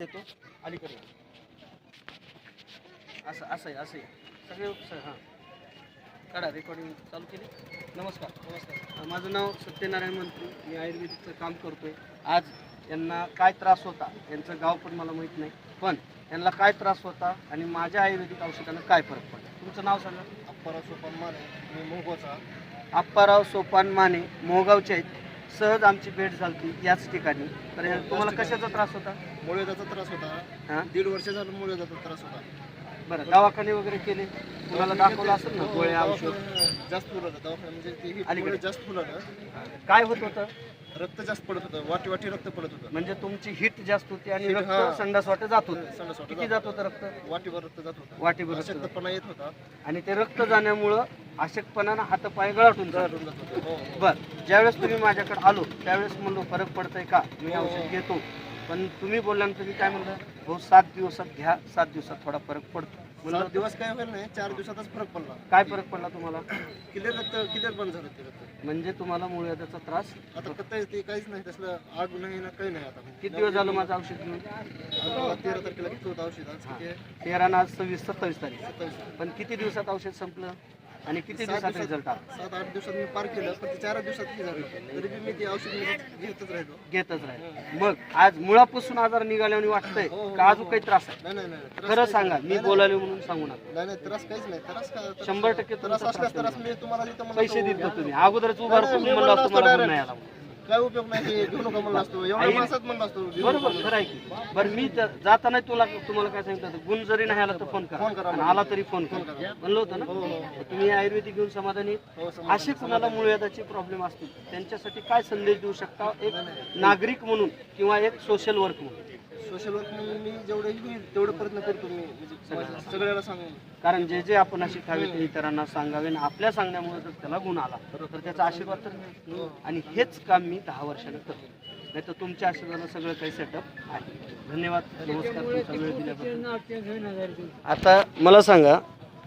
देतो अलीकडे असं असं आहे असं आहे सगळे हां काढा रेकॉर्डिंग चालू केली. नमस्कार माझं नाव सत्यनारायण मंत्री. मी आयुर्वेदिकचं काम करतोय. आज यांना काय त्रास होता, यांचं गाव पण मला माहीत नाही, पण यांना काय त्रास होता आणि माझ्या आयुर्वेदिक औषधानं काय फरक पडला. तुमचं नाव सांगा. अप्पाराव सोपान माने, मी मोगोचा. अप्पाराव सोपान माने मोहगावचे आहेत. सहज आमची भेट झाली याच ठिकाणी. तर तुम्हाला कशाचा त्रास होता? मुळव्याधाचा त्रास होता. हां 1.5 वर्ष झालं मुळव्याधाचा त्रास होता. बरं, दवाखाने वगैरे केले, तुम्हाला दाखवलं असेल ना, गोळ्या औषध जास्त फुलवलं दवाखाना, म्हणजे ते अलीकडे. जास्त फुलवलं. काय होत होतं? रक्त जास्त पडत होतं, वाटी वाटी रक्त पडत होतं. म्हणजे तुमची हिट जास्त होती आणि Heat, रक्त हां. संडास वाटे जात होतं. संडास वाटे किती जात होतं रक्त? वाटीवर रक्त जात होतं. वाटीभर रक्त जात. अशक्तपणा येत होता. आणि ते रक्त जाण्यामुळं अशक्तपणानं हातपाय गळाटून जात. गळून जात होतं. हो, हो. बरं, ज्यावेळेस तुम्ही माझ्याकडे आलो त्यावेळेस म्हणलो फरक पडतंय का, मी औषध घेतो. पण तुम्ही बोलल्यानंतर मी काय म्हणलं, हो 7 दिवसात घ्या, 7 दिवसात थोडा फरक पडतो म्हणलं. 7 दिवस काय होईल नाही, 4 दिवसातच फरक पडला. काय फरक पडला तुम्हाला? क्लिअर बंद झालं ते रक्त. म्हणजे तुम्हाला मुळव्याधाचा त्रास आता कत्ता ते काहीच नाही, तसलं आग नाही ना, काही नाही. आता किती दिवस झालं माझं औषध घेऊन? आता 13 तारखेला घेतलं होतं औषध. आज किती आहे? 13 ना 26 27 तारीख. 27. पण किती दिवसात औषध संपलं आणि किती 7 दिवसात दिवसात- रिझल्ट आला? 7-8 दिवसात मी पार केलं, पण ते 4 दिवसात हे झालं. तरी बी मी ते औषध घेतच राहिलो. घेतच राहील. मग आज मुळापासून आजार निघाल्याने वाटतंय हो, हो, का अजून काही त्रास आहे? नाही नाही नाही त्रास खरं काहीच सांगा, नाही. मी नाही, बोलायलो म्हणून सांगू नका. नाही नाही त्रास काहीच नाही. त्रास का 100% त्रास तुमचा असल्यास त्रास त्रास मी तुम्हाला जिथं म्हणलं पैसे तो देतो घ्या. तुम्ही अगोदरच उभा नाही, राहून मी तुम्हाला म्हणलं तुम्हाला असतं गुण नाही आला. काय उपयोग नाही, ते घेऊ नका म्हणलं असतो. एवढ्या आई- माणसात म्हणलं असतो घेऊ बरोबर, नका खरं आहे की. बरं, मी जाताना तुम्हाला काय सांगितलं होतं, गुण जरी नाही आला तर फोन फोन करा करा. आणि आला तरी फोन फोन करा करा. म्हणलं होतं ना. हो, हो, हो. तुम्ही आयुर्वेदिक घेऊन समाधानी आहेत? हो, समाधानी. असे कुणाला मुळव्याधाचे प्रॉब्लेम असतील त्यांच्यासाठी काय संदेश देऊ शकता, एक नागरिक म्हणून किंवा एक सोशल वर्क म्हणून? सोशल वर्क म्हणून मी जेवढं होईल तेवढं प्रयत्न करतो. मी म्हणजे सगळ्याला सांगून. कारण जे जे आपण अशी हवे ते इतरांना सांगावे आणि आपल्या सांगण्यामुळे जर त्याला गुण आला तर त्याचा आशीर्वाद तर मिळतो. आणि हेच काम मी 10 वर्षानं करतो. नाही तर तुमच्या आशीर्वादानं सगळं काही सेटअप आहे. धन्यवाद. नमस्कार. तुमचा वेळ दिल्याबद्दल. आता मला सांगा,